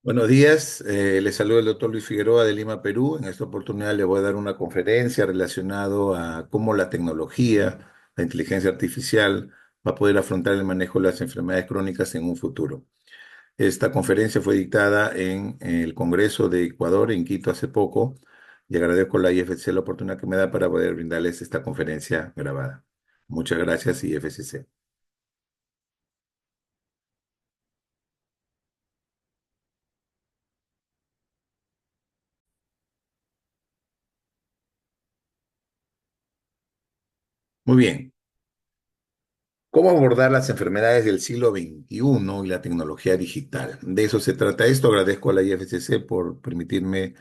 Buenos días, les saluda el doctor Luis Figueroa de Lima, Perú. En esta oportunidad le voy a dar una conferencia relacionado a cómo la tecnología, la inteligencia artificial va a poder afrontar el manejo de las enfermedades crónicas en un futuro. Esta conferencia fue dictada en el Congreso de Ecuador, en Quito, hace poco, y agradezco a la IFCC la oportunidad que me da para poder brindarles esta conferencia grabada. Muchas gracias, IFCC. Muy bien. ¿Cómo abordar las enfermedades del siglo XXI y la tecnología digital? De eso se trata esto. Agradezco a la IFCC por permitirme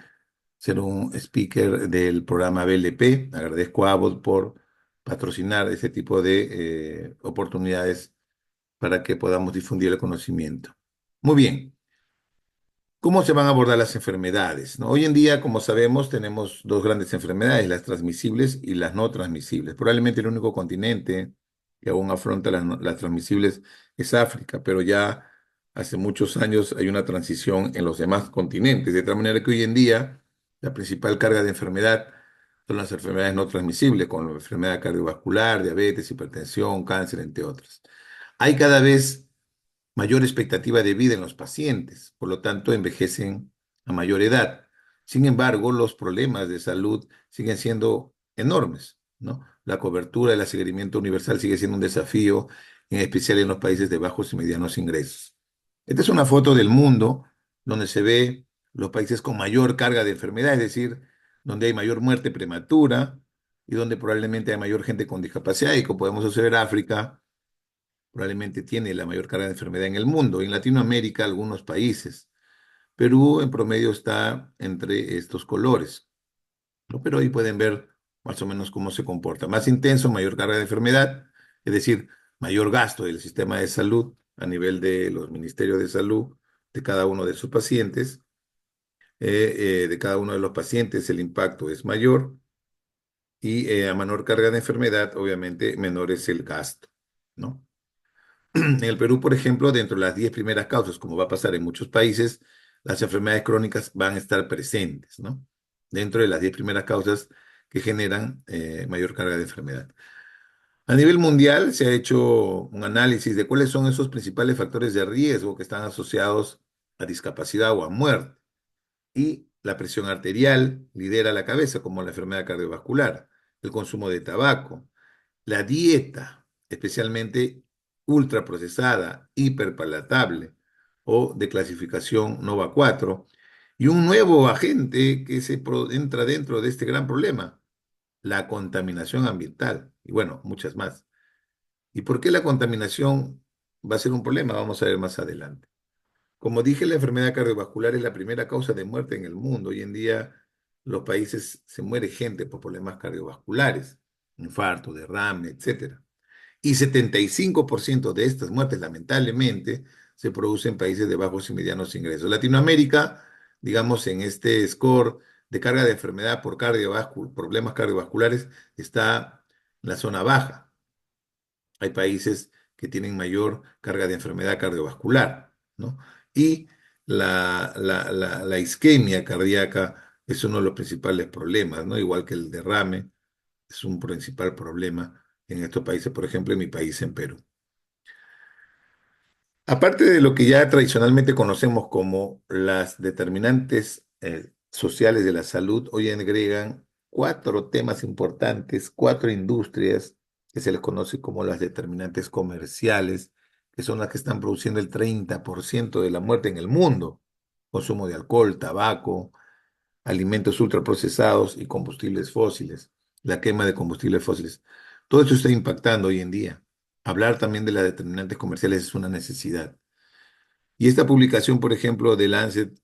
ser un speaker del programa BLP. Agradezco a Abbott por patrocinar ese tipo de oportunidades para que podamos difundir el conocimiento. Muy bien. ¿Cómo se van a abordar las enfermedades? ¿No? Hoy en día, como sabemos, tenemos dos grandes enfermedades, las transmisibles y las no transmisibles. Probablemente el único continente que aún afronta las transmisibles es África, pero ya hace muchos años hay una transición en los demás continentes, de tal manera que hoy en día la principal carga de enfermedad son las enfermedades no transmisibles, como la enfermedad cardiovascular, diabetes, hipertensión, cáncer, entre otras. Hay cada vez mayor expectativa de vida en los pacientes, por lo tanto envejecen a mayor edad. Sin embargo, los problemas de salud siguen siendo enormes, ¿no? La cobertura y el seguimiento universal sigue siendo un desafío, en especial en los países de bajos y medianos ingresos. Esta es una foto del mundo donde se ve los países con mayor carga de enfermedad, es decir, donde hay mayor muerte prematura y donde probablemente hay mayor gente con discapacidad. Y como podemos observar, África probablemente tiene la mayor carga de enfermedad en el mundo. En Latinoamérica, algunos países. Perú en promedio está entre estos colores, ¿no? Pero ahí pueden ver más o menos cómo se comporta. Más intenso, mayor carga de enfermedad, es decir, mayor gasto del sistema de salud a nivel de los ministerios de salud de cada uno de sus pacientes. De cada uno de los pacientes el impacto es mayor y a menor carga de enfermedad, obviamente, menor es el gasto, ¿no? En el Perú, por ejemplo, dentro de las 10 primeras causas, como va a pasar en muchos países, las enfermedades crónicas van a estar presentes, ¿no? Dentro de las 10 primeras causas que generan mayor carga de enfermedad. A nivel mundial se ha hecho un análisis de cuáles son esos principales factores de riesgo que están asociados a discapacidad o a muerte. Y la presión arterial lidera la cabeza, como la enfermedad cardiovascular, el consumo de tabaco, la dieta, especialmente ultraprocesada, hiperpalatable o de clasificación NOVA 4, y un nuevo agente que entra dentro de este gran problema, la contaminación ambiental, y bueno, muchas más. ¿Y por qué la contaminación va a ser un problema? Vamos a ver más adelante. Como dije, la enfermedad cardiovascular es la primera causa de muerte en el mundo. Hoy en día, los países se muere gente por problemas cardiovasculares, infarto, derrame, etcétera. Y 75% de estas muertes, lamentablemente, se producen en países de bajos y medianos ingresos. Latinoamérica, digamos, en este score de carga de enfermedad por problemas cardiovasculares, está en la zona baja. Hay países que tienen mayor carga de enfermedad cardiovascular, ¿no? Y la isquemia cardíaca es uno de los principales problemas, ¿no? Igual que el derrame es un principal problema en estos países, por ejemplo, en mi país, en Perú. Aparte de lo que ya tradicionalmente conocemos como las determinantes sociales de la salud, hoy agregan cuatro temas importantes, cuatro industrias que se les conoce como las determinantes comerciales, que son las que están produciendo el 30% de la muerte en el mundo. Consumo de alcohol, tabaco, alimentos ultraprocesados y combustibles fósiles, la quema de combustibles fósiles. Todo esto está impactando hoy en día. Hablar también de las determinantes comerciales es una necesidad. Y esta publicación, por ejemplo, de Lancet,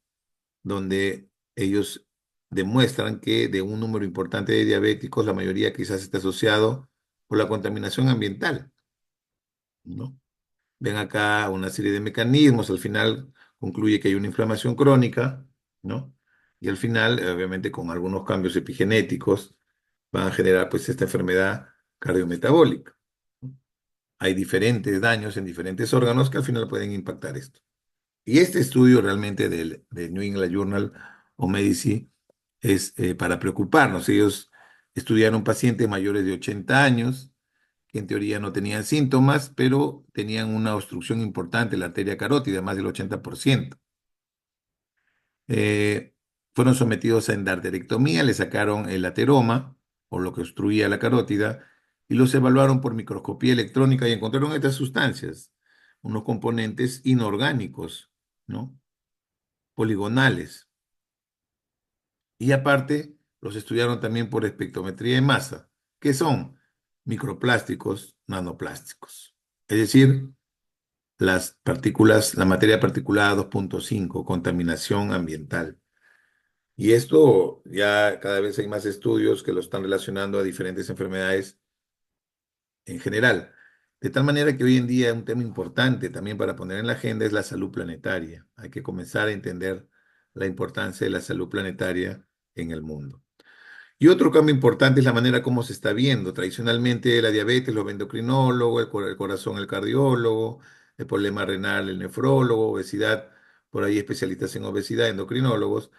donde ellos demuestran que de un número importante de diabéticos, la mayoría quizás está asociado por la contaminación ambiental, ¿no? Ven acá una serie de mecanismos, al final concluye que hay una inflamación crónica, ¿no? Y al final, obviamente, con algunos cambios epigenéticos, van a generar pues esta enfermedad cardiometabólica. Hay diferentes daños en diferentes órganos que al final pueden impactar esto. Y este estudio realmente del New England Journal of Medicine es para preocuparnos. Ellos estudiaron pacientes mayores de 80 años que en teoría no tenían síntomas, pero tenían una obstrucción importante en la arteria carótida, más del 80%. Eh, Fueron sometidos a endarterectomía, le sacaron el ateroma, o lo que obstruía la carótida, y los evaluaron por microscopía electrónica y encontraron estas sustancias, unos componentes inorgánicos, ¿no? Poligonales. Y aparte, los estudiaron también por espectrometría de masa, que son microplásticos, nanoplásticos. Es decir, las partículas, la materia particulada 2.5, contaminación ambiental. Y esto ya cada vez hay más estudios que lo están relacionando a diferentes enfermedades en general. De tal manera que hoy en día un tema importante también para poner en la agenda es la salud planetaria. Hay que comenzar a entender la importancia de la salud planetaria en el mundo. Y otro cambio importante es la manera como se está viendo. Tradicionalmente la diabetes lo ve endocrinólogo, el corazón el cardiólogo, el problema renal el nefrólogo, obesidad, por ahí especialistas en obesidad, endocrinólogos.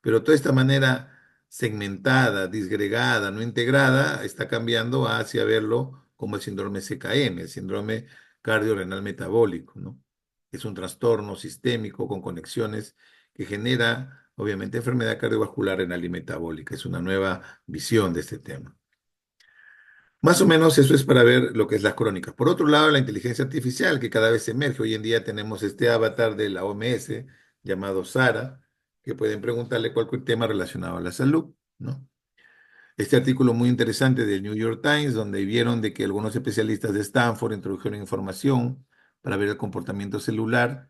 Pero toda esta manera segmentada, disgregada, no integrada, está cambiando hacia verlo como el síndrome CKM, el síndrome cardiorrenal metabólico, ¿no? Es un trastorno sistémico con conexiones que genera, obviamente, enfermedad cardiovascular renal y metabólica. Es una nueva visión de este tema. Más o menos eso es para ver lo que es las crónicas. Por otro lado, la inteligencia artificial que cada vez emerge. Hoy en día tenemos este avatar de la OMS llamado Sara, que pueden preguntarle cualquier tema relacionado a la salud, ¿no? Este artículo muy interesante del New York Times, donde vieron de que algunos especialistas de Stanford introdujeron información para ver el comportamiento celular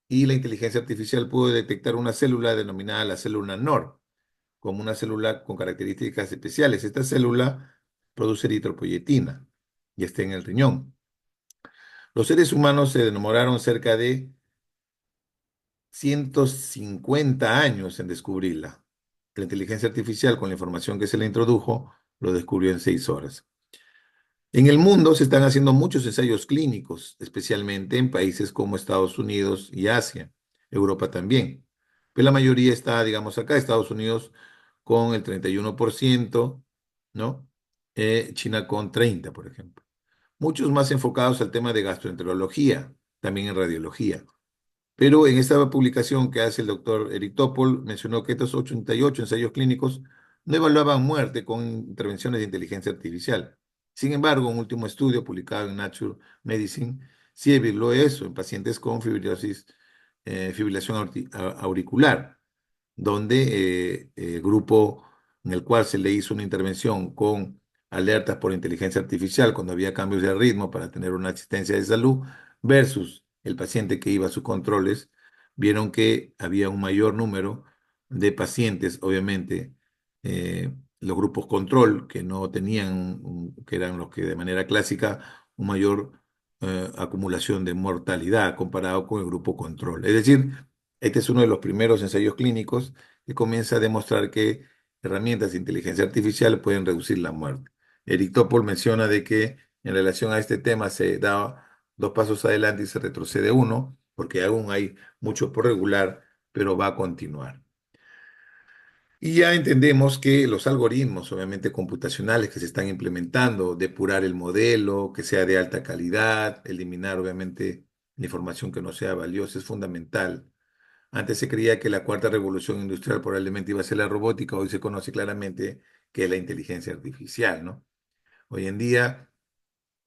y la inteligencia artificial pudo detectar una célula denominada la célula NOR como una célula con características especiales. Esta célula produce eritropoyetina y está en el riñón. Los seres humanos se demoraron cerca de 150 años en descubrirla. La inteligencia artificial, con la información que se le introdujo, lo descubrió en 6 horas. En el mundo se están haciendo muchos ensayos clínicos, especialmente en países como Estados Unidos y Asia, Europa también. Pero la mayoría está, digamos, acá, Estados Unidos con el 31%, ¿no? China con 30%, por ejemplo. Muchos más enfocados al tema de gastroenterología, también en radiología. Pero en esta publicación que hace el doctor Eric Topol, mencionó que estos 88 ensayos clínicos no evaluaban muerte con intervenciones de inteligencia artificial. Sin embargo, un último estudio publicado en Nature Medicine sí evaluó eso en pacientes con fibrilación auricular, donde el grupo en el cual se le hizo una intervención con alertas por inteligencia artificial cuando había cambios de ritmo para tener una asistencia de salud versus el paciente que iba a sus controles, vieron que había un mayor número de pacientes, obviamente, los grupos control que no tenían, que eran los que de manera clásica, un mayor acumulación de mortalidad comparado con el grupo control. Es decir, este es uno de los primeros ensayos clínicos que comienza a demostrar que herramientas de inteligencia artificial pueden reducir la muerte. Eric Topol menciona de que en relación a este tema se da 2 pasos adelante y se retrocede uno, porque aún hay mucho por regular, pero va a continuar. Y ya entendemos que los algoritmos, obviamente computacionales que se están implementando, depurar el modelo, que sea de alta calidad, eliminar obviamente la información que no sea valiosa, es fundamental. Antes se creía que la cuarta revolución industrial probablemente iba a ser la robótica, hoy se conoce claramente que es la inteligencia artificial, ¿no? Hoy en día,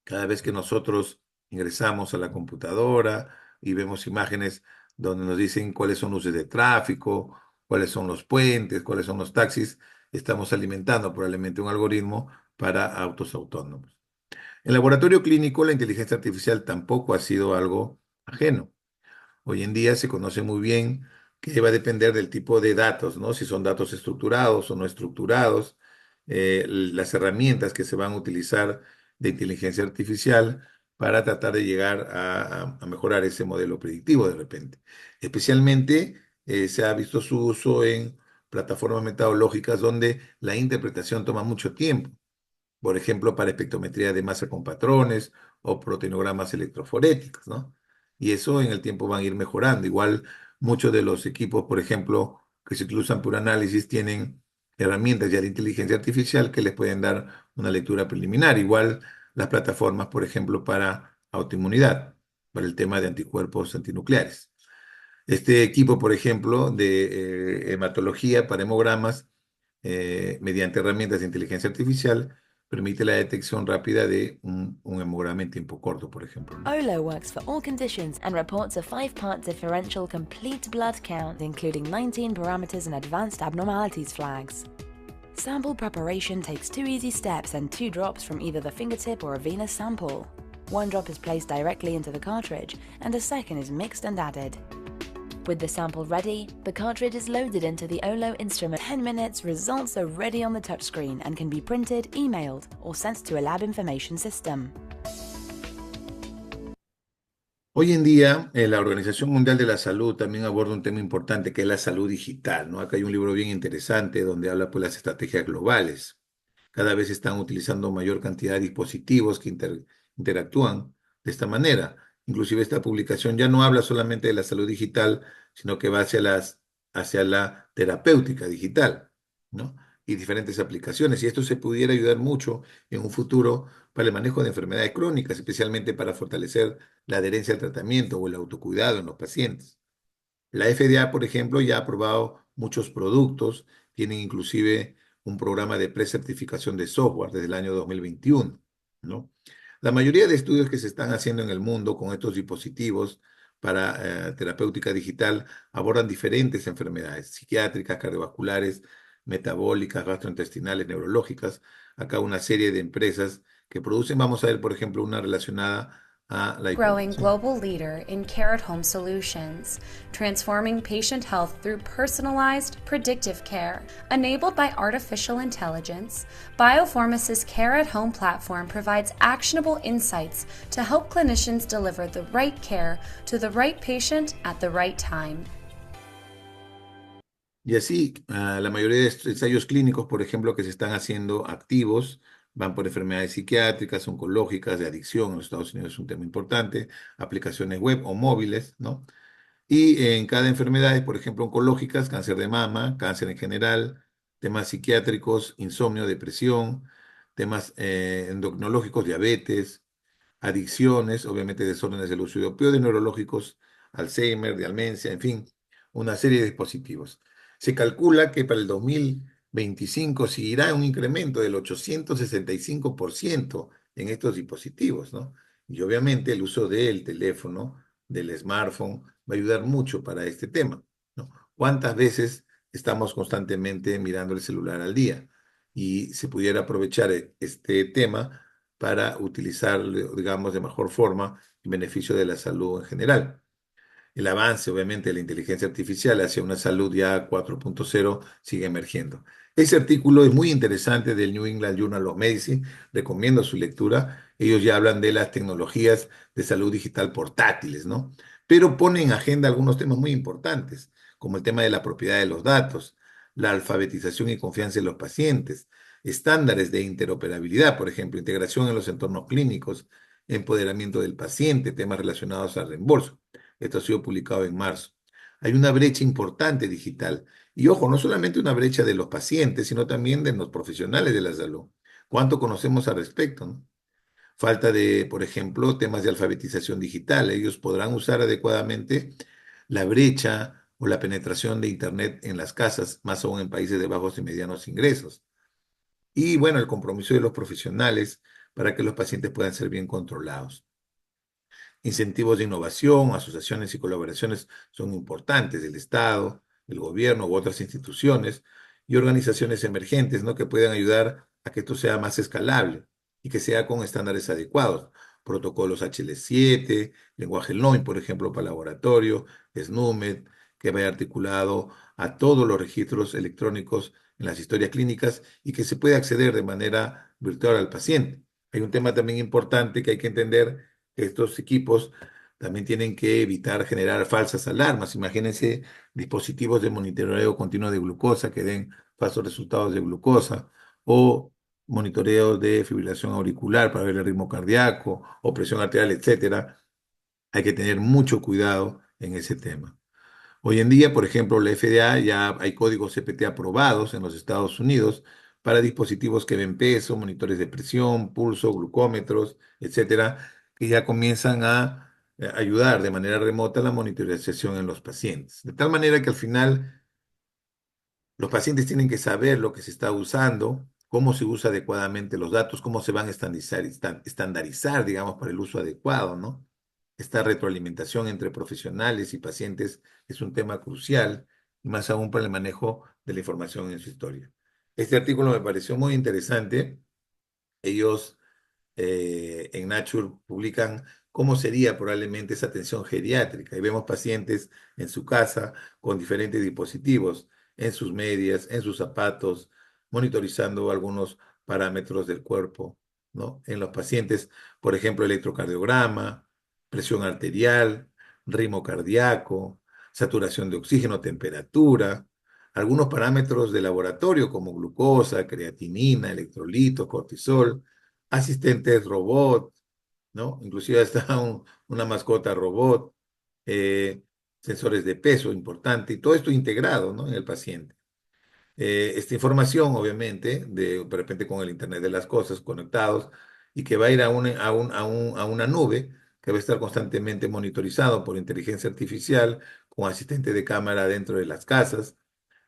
cada vez que nosotros ingresamos a la computadora y vemos imágenes donde nos dicen cuáles son luces de tráfico, cuáles son los puentes, cuáles son los taxis, estamos alimentando probablemente un algoritmo para autos autónomos. En laboratorio clínico, la inteligencia artificial tampoco ha sido algo ajeno. Hoy en día se conoce muy bien que va a depender del tipo de datos, ¿no? Si son datos estructurados o no estructurados, las herramientas que se van a utilizar de inteligencia artificial para tratar de llegar a mejorar ese modelo predictivo de repente. Especialmente se ha visto su uso en plataformas metodológicas donde la interpretación toma mucho tiempo. Por ejemplo, para espectrometría de masa con patrones o proteinogramas electroforéticos, ¿no? y eso en el tiempo van a ir mejorando. Igual muchos de los equipos, por ejemplo, que se utilizan por análisis, tienen herramientas ya de inteligencia artificial que les pueden dar una lectura preliminar. Igual las plataformas, por ejemplo, para autoinmunidad, para el tema de anticuerpos antinucleares. Este equipo, por ejemplo, de hematología para hemogramas, mediante herramientas de inteligencia artificial, permite la detección rápida de un hemograma en tiempo corto, por ejemplo, ¿no? OLO works for all conditions and reports a 5-part differential complete blood count, including 19 parameters and advanced abnormalities flags. Sample preparation takes 2 easy steps and 2 drops from either the fingertip or a venous sample. 1 drop is placed directly into the cartridge, and a second is mixed and added. With the sample ready, the cartridge is loaded into the OLO instrument. 10 minutes, results are ready on the touchscreen and can be printed, emailed, or sent to a lab information system. Hoy en día, la Organización Mundial de la Salud también aborda un tema importante que es la salud digital, ¿no? Acá hay un libro bien interesante donde habla pues las estrategias globales. Cada vez están utilizando mayor cantidad de dispositivos que interactúan de esta manera. Inclusive esta publicación ya no habla solamente de la salud digital, sino que va hacia la terapéutica digital, ¿no? Y diferentes aplicaciones. Y esto se pudiera ayudar mucho en un futuro para el manejo de enfermedades crónicas, especialmente para fortalecer la adherencia al tratamiento o el autocuidado en los pacientes. La FDA, por ejemplo, ya ha aprobado muchos productos, tienen inclusive un programa de precertificación de software desde el año 2021, ¿no? La mayoría de estudios que se están haciendo en el mundo con estos dispositivos para terapéutica digital abordan diferentes enfermedades psiquiátricas, cardiovasculares, metabólicas, gastrointestinales, neurológicas. Acá una serie de empresas que producen, vamos a ver, por ejemplo, una relacionada a la Growing hipertensión. global leader in care at home solutions, transforming patient health through personalized, predictive care. Enabled by artificial intelligence, Bioformus's Care at Home platform provides actionable insights to help clinicians deliver the right care to the right patient at the right time. Y así, la mayoría de estos ensayos clínicos, por ejemplo, que se están haciendo activos, van por enfermedades psiquiátricas, oncológicas, de adicción. En los Estados Unidos es un tema importante, aplicaciones web o móviles, ¿no? Y en cada enfermedad, por ejemplo, oncológicas, cáncer de mama, cáncer en general, temas psiquiátricos, insomnio, depresión, temas endocrinológicos, diabetes, adicciones, obviamente desórdenes del uso de opioides neurológicos, Alzheimer, demencia, en fin, una serie de dispositivos. Se calcula que para el 2025 seguirá un incremento del 865% en estos dispositivos, ¿no? Y obviamente el uso del teléfono, del smartphone, va a ayudar mucho para este tema, ¿no? ¿Cuántas veces estamos constantemente mirando el celular al día? Y se pudiera aprovechar este tema para utilizarlo, digamos, de mejor forma en beneficio de la salud en general. El avance, obviamente, de la inteligencia artificial hacia una salud ya 4.0 sigue emergiendo. Ese artículo es muy interesante del New England Journal of Medicine, recomiendo su lectura. Ellos ya hablan de las tecnologías de salud digital portátiles, ¿no? Pero ponen en agenda algunos temas muy importantes, como el tema de la propiedad de los datos, la alfabetización y confianza en los pacientes, estándares de interoperabilidad, por ejemplo, integración en los entornos clínicos, empoderamiento del paciente, temas relacionados al reembolso. Esto ha sido publicado en marzo. Hay una brecha importante digital. Y ojo, no solamente una brecha de los pacientes, sino también de los profesionales de la salud. ¿Cuánto conocemos al respecto, no? Falta de, por ejemplo, temas de alfabetización digital. Ellos podrán usar adecuadamente la brecha o la penetración de Internet en las casas, más aún en países de bajos y medianos ingresos. Y bueno, el compromiso de los profesionales para que los pacientes puedan ser bien controlados. Incentivos de innovación, asociaciones y colaboraciones son importantes del Estado, del gobierno u otras instituciones y organizaciones emergentes, ¿no? Que puedan ayudar a que esto sea más escalable y que sea con estándares adecuados. Protocolos HL7, lenguaje LOIN, por ejemplo, para laboratorio, SNUMED, que vaya articulado a todos los registros electrónicos en las historias clínicas y que se pueda acceder de manera virtual al paciente. Hay un tema también importante que hay que entender: estos equipos también tienen que evitar generar falsas alarmas. Imagínense dispositivos de monitoreo continuo de glucosa que den falsos resultados de glucosa o monitoreo de fibrilación auricular para ver el ritmo cardíaco o presión arterial, etcétera. Hay que tener mucho cuidado en ese tema. Hoy en día, por ejemplo, la FDA ya hay códigos CPT aprobados en los Estados Unidos para dispositivos que ven peso, monitores de presión, pulso, glucómetros, etcétera, que ya comienzan a ayudar de manera remota la monitorización en los pacientes. De tal manera que al final los pacientes tienen que saber lo que se está usando, cómo se usa adecuadamente los datos, cómo se van a estandarizar, digamos, para el uso adecuado, ¿no? Esta retroalimentación entre profesionales y pacientes es un tema crucial, y más aún para el manejo de la información en su historia. Este artículo me pareció muy interesante. Ellos en Nature publican cómo sería probablemente esa atención geriátrica. Y vemos pacientes en su casa con diferentes dispositivos, en sus medias, en sus zapatos, monitorizando algunos parámetros del cuerpo, ¿no? En los pacientes, por ejemplo, electrocardiograma, presión arterial, ritmo cardíaco, saturación de oxígeno, temperatura, algunos parámetros de laboratorio como glucosa, creatinina, electrolitos, cortisol, asistentes robot, ¿no? Inclusive está una mascota robot, eh, sensores de peso importante, y todo esto integrado, ¿no? En el paciente. Esta información, obviamente, de repente con el Internet de las cosas conectados, y que va a ir a una nube que va a estar constantemente monitorizado por inteligencia artificial, con asistentes de cámara dentro de las casas,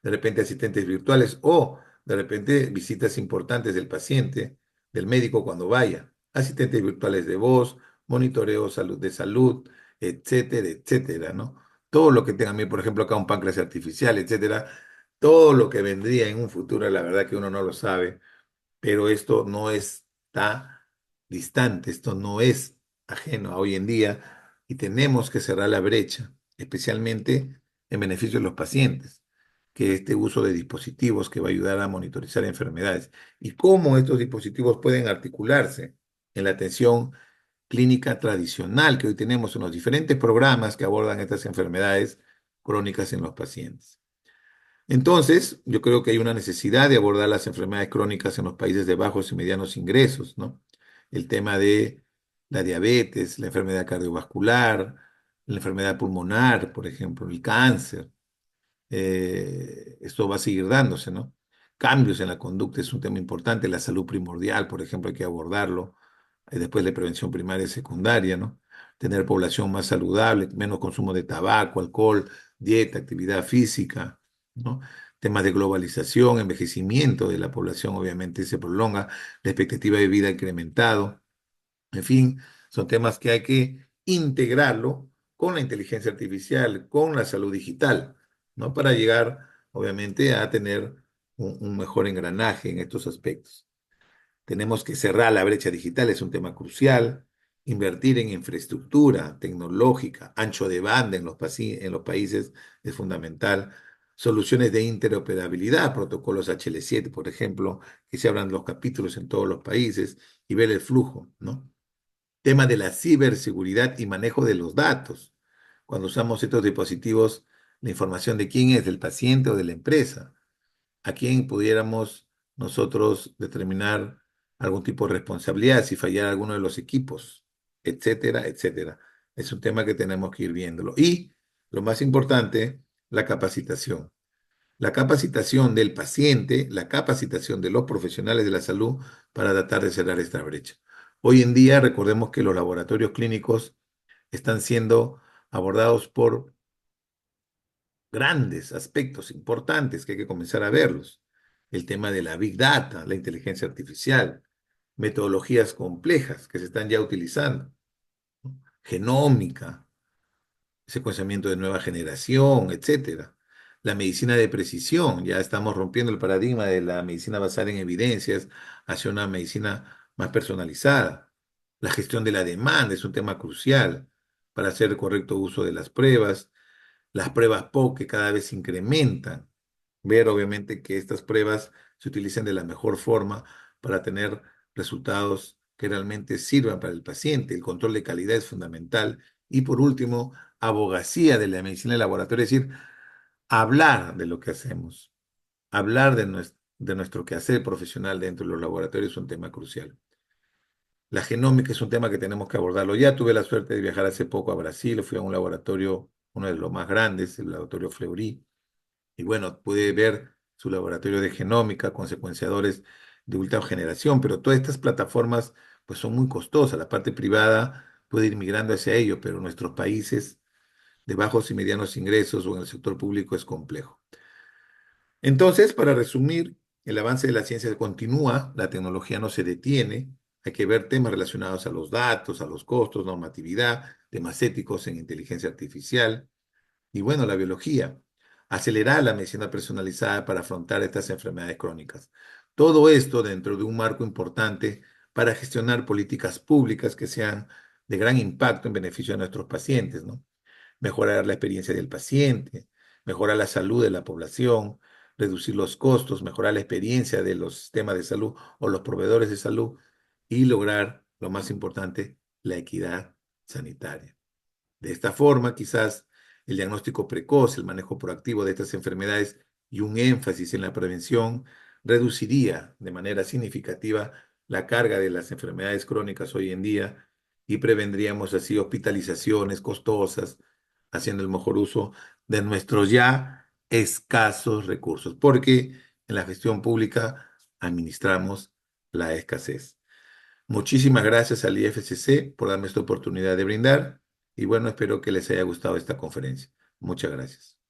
de repente asistentes virtuales o de repente visitas importantes del paciente, del médico cuando vaya, asistentes virtuales de voz, monitoreo de salud, etcétera, etcétera, ¿no? Todo lo que tenga, por ejemplo, acá un páncreas artificial, etcétera, todo lo que vendría en un futuro, la verdad que uno no lo sabe, pero esto no está distante, esto no es ajeno a hoy en día, y tenemos que cerrar la brecha, especialmente en beneficio de los pacientes, que este uso de dispositivos que va a ayudar a monitorizar enfermedades y cómo estos dispositivos pueden articularse en la atención clínica tradicional que hoy tenemos en los diferentes programas que abordan estas enfermedades crónicas en los pacientes. Entonces, yo creo que hay una necesidad de abordar las enfermedades crónicas en los países de bajos y medianos ingresos, ¿no? El tema de la diabetes, la enfermedad cardiovascular, la enfermedad pulmonar, por ejemplo, el cáncer. Esto va a seguir dándose, ¿no? Cambios en la conducta es un tema importante, la salud primordial, por ejemplo, hay que abordarlo. Después de prevención primaria y secundaria, ¿no? Tener población más saludable, menos consumo de tabaco, alcohol, dieta, actividad física, ¿no? Temas de globalización, envejecimiento de la población, obviamente se prolonga, la expectativa de vida ha incrementado. En fin, son temas que hay que integrarlo con la inteligencia artificial, con la salud digital, ¿no? Para llegar, obviamente, a tener un mejor engranaje en estos aspectos. Tenemos que cerrar la brecha digital, es un tema crucial. Invertir en infraestructura tecnológica, ancho de banda en los países es fundamental. Soluciones de interoperabilidad, protocolos HL7, por ejemplo, que se abran los capítulos en todos los países y ver el flujo, ¿no? Tema de la ciberseguridad y manejo de los datos. Cuando usamos estos dispositivos, la información de quién es, del paciente o de la empresa, a quién pudiéramos nosotros determinar algún tipo de responsabilidad si fallara alguno de los equipos, etcétera, etcétera. Es un tema que tenemos que ir viéndolo. Y lo más importante, la capacitación. La capacitación del paciente, la capacitación de los profesionales de la salud para tratar de cerrar esta brecha. Hoy en día, recordemos que los laboratorios clínicos están siendo abordados por grandes aspectos importantes que hay que comenzar a verlos. El tema de la Big Data, la inteligencia artificial, metodologías complejas que se están ya utilizando, ¿no? Genómica, secuenciamiento de nueva generación, etcétera. La medicina de precisión, ya estamos rompiendo el paradigma de la medicina basada en evidencias hacia una medicina más personalizada. La gestión de la demanda es un tema crucial para hacer el correcto uso de las pruebas POC que cada vez se incrementan, ver obviamente que estas pruebas se utilicen de la mejor forma para tener resultados que realmente sirvan para el paciente. El control de calidad es fundamental. Y por último, abogacía de la medicina de laboratorio, es decir, hablar de lo que hacemos, hablar de nuestro quehacer profesional dentro de los laboratorios es un tema crucial. La genómica es un tema que tenemos que abordarlo. Ya tuve la suerte de viajar hace poco a Brasil, fui a un laboratorio, uno de los más grandes, el laboratorio Fleury, y bueno, pude ver su laboratorio de genómica con secuenciadores de última generación, pero todas estas plataformas pues son muy costosas. La parte privada puede ir migrando hacia ello, pero en nuestros países de bajos y medianos ingresos o en el sector público es complejo. Entonces, para resumir, el avance de la ciencia continúa, la tecnología no se detiene, hay que ver temas relacionados a los datos, a los costos, normatividad, temas éticos en inteligencia artificial y bueno, la biología. Acelerar la medicina personalizada para afrontar estas enfermedades crónicas. Todo esto dentro de un marco importante para gestionar políticas públicas que sean de gran impacto en beneficio de nuestros pacientes, ¿no? Mejorar la experiencia del paciente, mejorar la salud de la población, reducir los costos, mejorar la experiencia de los sistemas de salud o los proveedores de salud y lograr, lo más importante, la equidad sanitaria. De esta forma, quizás el diagnóstico precoz, el manejo proactivo de estas enfermedades y un énfasis en la prevención reduciría de manera significativa la carga de las enfermedades crónicas hoy en día y prevendríamos así hospitalizaciones costosas, haciendo el mejor uso de nuestros ya escasos recursos, porque en la gestión pública administramos la escasez. Muchísimas gracias al IFCC por darme esta oportunidad de brindar y bueno, espero que les haya gustado esta conferencia. Muchas gracias.